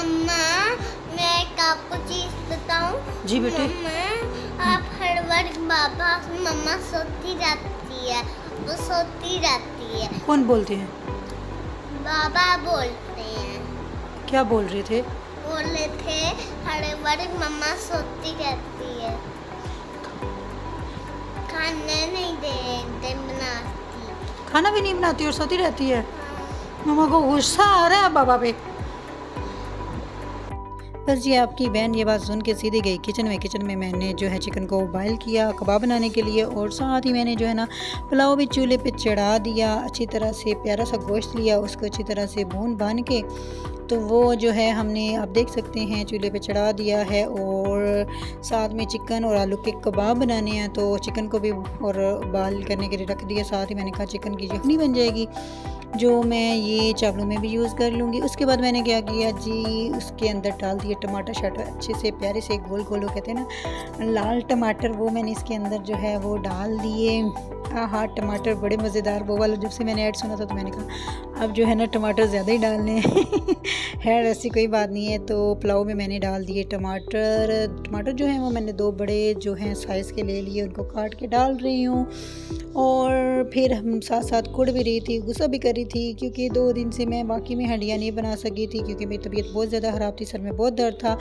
मम्मा मैं एक आपको चीज बताऊं। जी बेटे। मम्मा आप हर वक्त बाबा मम्मा सोती रहती है, वो सोती रहती है। कौन बोलते हैं? बाबा बोलते हैं। क्या बोल रहे थे? बोले थे हर वक्त मम्मा सोती रहती है, खाना नहीं दे बनाती। खाना भी नहीं बनाती और सोती रहती है। मम्मा को गुस्सा आ रहा है बाबा पे। बस जी आपकी बहन ये बात सुन के सीधे गई किचन में मैंने जो है चिकन को बॉयल किया कबाब बनाने के लिए, और साथ ही मैंने जो है ना पुलाव भी चूल्हे पे चढ़ा दिया। अच्छी तरह से प्यारा सा गोश्त लिया, उसको अच्छी तरह से भून बान के तो वो जो है हमने आप देख सकते हैं चूल्हे पे चढ़ा दिया है। और साथ में चिकन और आलू के कबाब बनाने हैं तो चिकन को भी और बॉयल करने के लिए रख दिया। साथ ही मैंने कहा चिकन की यखनी बन जाएगी जो मैं ये चावलों में भी यूज़ कर लूँगी। उसके बाद मैंने क्या किया जी, उसके अंदर डाल दिए टमाटर शटर अच्छे से प्यारे से गोल गोल कहते हैं ना लाल टमाटर, वो मैंने इसके अंदर जो है वो डाल दिए। हाँ टमाटर बड़े मज़ेदार, वो वाला जब से मैंने ऐड सुना था तो मैंने कहा अब जो है ना टमाटर ज़्यादा ही डालने हैं। खैर ऐसी कोई बात नहीं है। तो पुलाव में मैंने डाल दिए टमाटर जो है वो मैंने 2 बड़े जो हैं साइज़ के ले लिए, उनको काट के डाल रही हूँ। और फिर हम साथ साथ कुड़ भी रही थी, गुस्सा भी कर रही थी क्योंकि 2 दिन से मैं बाकी में हड्डियाँ नहीं बना सकी थी क्योंकि मेरी तबीयत बहुत ज़्यादा ख़राब थी, सर में बहुत दर्द था।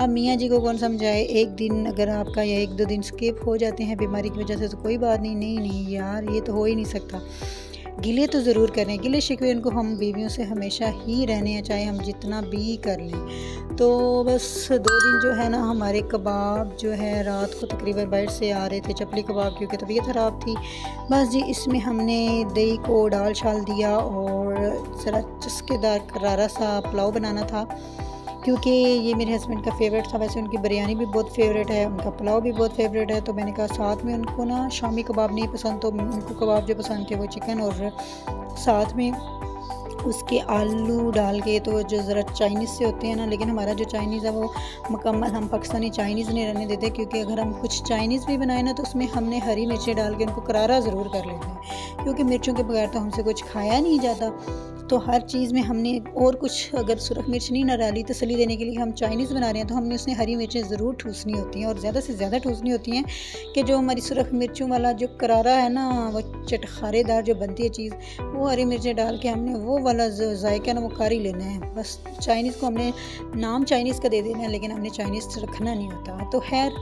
अब मियाँ जी को कौन समझाए, एक दिन अगर आपका या 1-2 दिन स्किप हो जाते हैं बीमारी की वजह से तो कोई बात नहीं। नहीं यार ये तो हो ही नहीं सकता। गिले तो ज़रूर करें, गिले शिकवे उनको हम बीवियों से हमेशा ही रहने हैं चाहे हम जितना भी कर लें। तो बस 2 दिन जो है ना हमारे कबाब जो है रात को तकरीबन बाहर से आ रहे थे, चपली कबाब, क्योंकि तबीयत ख़राब थी। बस जी इसमें हमने दही को डाल छाल दिया और ज़रा चस्केदार करारा सा पुलाव बनाना था क्योंकि ये मेरे हस्बैंड का फेवरेट था। वैसे उनकी बिरयानी भी बहुत फेवरेट है, उनका पुलाव भी बहुत फेवरेट है। तो मैंने कहा साथ में उनको ना शामी कबाब नहीं पसंद, तो उनको कबाब जो पसंद थे वो चिकन और साथ में उसके आलू डाल के, तो जो ज़रा चाइनीज़ से होते हैं ना, लेकिन हमारा जो चाइनीज़ है वो मुकम्मल हम पाकिस्तानी चाइनीज़ नहीं रहने देते क्योंकि अगर हम कुछ चाइनीज़ भी बनाए ना तो उसमें हमने हरी मिर्चें डाल के उनको करारा ज़रूर कर लेते हैं क्योंकि मिर्चों के बगैर तो हमसे कुछ खाया नहीं जाता। तो हर चीज़ में हमने और कुछ अगर सुरख मिर्च नहीं ना डाली तसल्ली देने के लिए हम चाइनीज़ बना रहे हैं तो हमने उसमें हरी मिर्चें ज़रूर ठूसनी होती हैं और ज़्यादा से ज़्यादा ठूसनी होती हैं कि जो हमारी सुरख मिर्चों वाला जो करारा है ना वो चटखारेदार जो बनती है चीज़, वो हरी मिर्चें डाल के हमने वो वाला जो जायका ना वो कर ही लेना है। बस चाइनीज़ को हमने नाम चाइनीज़ का दे देना है लेकिन हमने चाइनीज़ रखना नहीं होता। तो खैर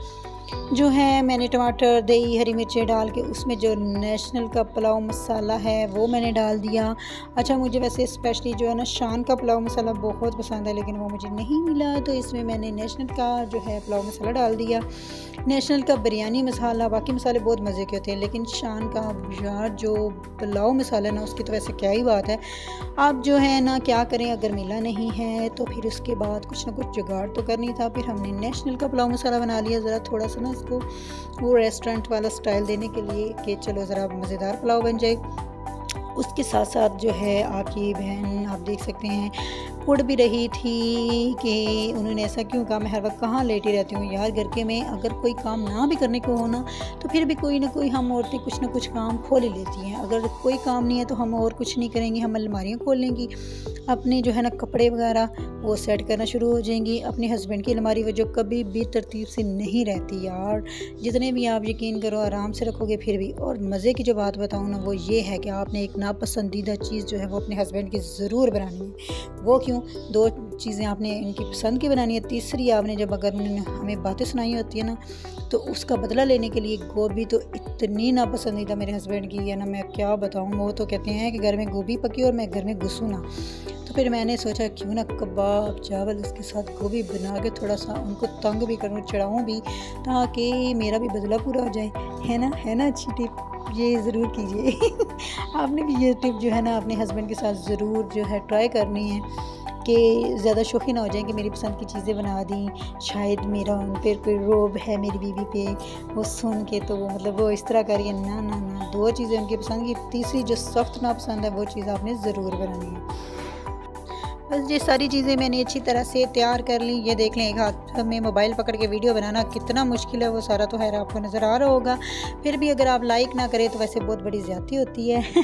जो है मैंने टमाटर दही हरी मिर्चें डाल के उसमें जो नेशनल का पुलाव मसाला है वो मैंने डाल दिया। अच्छा मुझे वैसे स्पेशली जो है ना शान का पुलाव मसाला बहुत पसंद है लेकिन वो मुझे नहीं मिला, तो इसमें मैंने नेशनल का जो है पुलाव मसाला डाल दिया। नेशनल का बिरयानी मसाला, बाकी मसाले बहुत मज़े के होते हैं लेकिन शान का यार जो पुलाव मसाला ना उसकी तो वैसे क्या ही बात है। आप जो है ना क्या करें, अगर मिला नहीं है तो फिर उसके बाद कुछ ना कुछ जुगाड़ तो करनी था। फिर हमने नेशनल का पुलाव मसाला बना लिया, ज़रा थोड़ा सा ना इसको वो रेस्टोरेंट वाला स्टाइल देने के लिए कि चलो ज़रा मज़ेदार पुलाव बन जाए। उसके साथ साथ जो है आपकी बहन आप देख सकते हैं उड़ भी रही थी कि उन्होंने ऐसा क्यों कहा, मैं हर वक्त कहाँ लेटी रहती हूँ यार। घर के में अगर कोई काम ना भी करने को हो ना तो फिर भी कोई ना कोई हम औरतें कुछ ना कुछ काम खोल ही लेती हैं। अगर कोई काम नहीं है तो हम और कुछ नहीं करेंगी, हम अलमारियाँ खोल लेंगी, अपने जो है ना कपड़े वगैरह वो सेट करना शुरू हो जाएंगी। अपने हस्बैंड की अलमारी वो जो कभी भी तरतीब से नहीं रहती यार, जितने भी आप यकीन करो आराम से रखोगे फिर भी। और मज़े की जो बात बताऊँ ना वो ये है कि आपने एक नापसंदीदा चीज़ जो है वो अपने हस्बैंड की ज़रूर बनानी है। वो क्यों, 2 चीज़ें आपने इनकी पसंद की बनानी है, तीसरी आपने जब अगर उन्होंने हमें बातें सुनाई होती है ना तो उसका बदला लेने के लिए गोभी तो इतनी नापसंदीदा मेरे हस्बैंड की है ना, मैं क्या बताऊँ। वो तो कहते हैं कि घर में गोभी पकी और मैं घर में घुसूँ ना। तो फिर मैंने सोचा क्यों ना कबाब चावल उसके साथ गोभी बना के थोड़ा सा उनको तंग भी करूँ, चढ़ाऊँ भी, ताकि मेरा भी बदला पूरा हो जाए। है ना अच्छी टिप, ये ज़रूर कीजिए। आपने भी ये टिप जो है ना अपने हस्बैंड के साथ ज़रूर जो है ट्राई करनी है कि ज़्यादा शौकी ना हो जाए कि मेरी पसंद की चीज़ें बना दी, शायद मेरा उन पर कोई रोब है मेरी बीवी पे, वो सुन के तो वो मतलब वो इस तरह करिए। ना ना ना, 2 चीज़ें उनकी पसंद की, तीसरी जो सख्त ना पसंद है वो चीज़ आपने ज़रूर बनानी है। बस ये सारी चीज़ें मैंने अच्छी तरह से तैयार कर ली। ये देख लें, एक हाथ में मोबाइल पकड़ के वीडियो बनाना कितना मुश्किल है, वो सारा तो खैर आपको नज़र आ रहा होगा। फिर भी अगर आप लाइक ना करें तो वैसे बहुत बड़ी ज़्यादती होती है।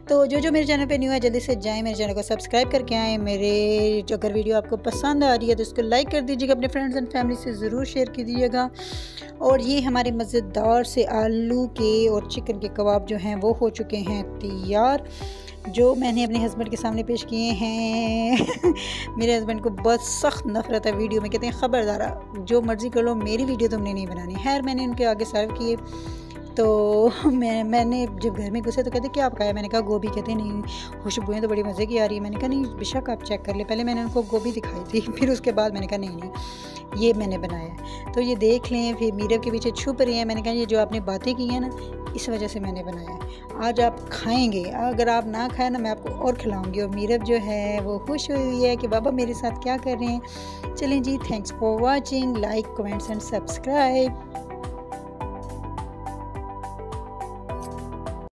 तो जो मेरे चैनल पे न्यू है जल्दी से जाएँ, मेरे चैनल को सब्सक्राइब करके आएँ। मेरे अगर वीडियो आपको पसंद आ रही है तो इसको लाइक कर दीजिएगा, अपने फ्रेंड्स एंड फैमिली से ज़रूर शेयर कीजिएगा। और ये हमारे मज़ेदार से आलू के और चिकन के कबाब जो हैं वो हो चुके हैं तैयार, जो मैंने अपने हस्बैंड के सामने पेश किए हैं। मेरे हस्बैंड को बहुत सख्त नफरत है वीडियो में, कहते हैं ख़बरदार जो मर्ज़ी कर लो, मेरी वीडियो तुमने नहीं बनानी। खैर मैंने उनके आगे सर्व किए, तो मैंने जब घर में घुसे तो कहते क्या आप खाया, मैंने कहा गोभी। कहते नहीं खुशबुएँ तो बड़ी मज़े की आ रही है। मैंने कहा नहीं बेशक आप चेक कर ले। पहले मैंने उनको गोभी दिखाई थी, फिर उसके बाद मैंने कहा नहीं ये मैंने बनाया है, तो ये देख लें। फिर मीरब के पीछे छुप रही हैं। मैंने कहा ये जो आपने बातें की हैं ना, इस वजह से मैंने बनाया है। आज आप खाएंगे, अगर आप ना खाएं ना मैं आपको और खिलाऊंगी। और मीरब जो है वो खुश हुई है कि बाबा मेरे साथ क्या कर रहे हैं। चलें जी, thanks for watching, like comments and subscribe.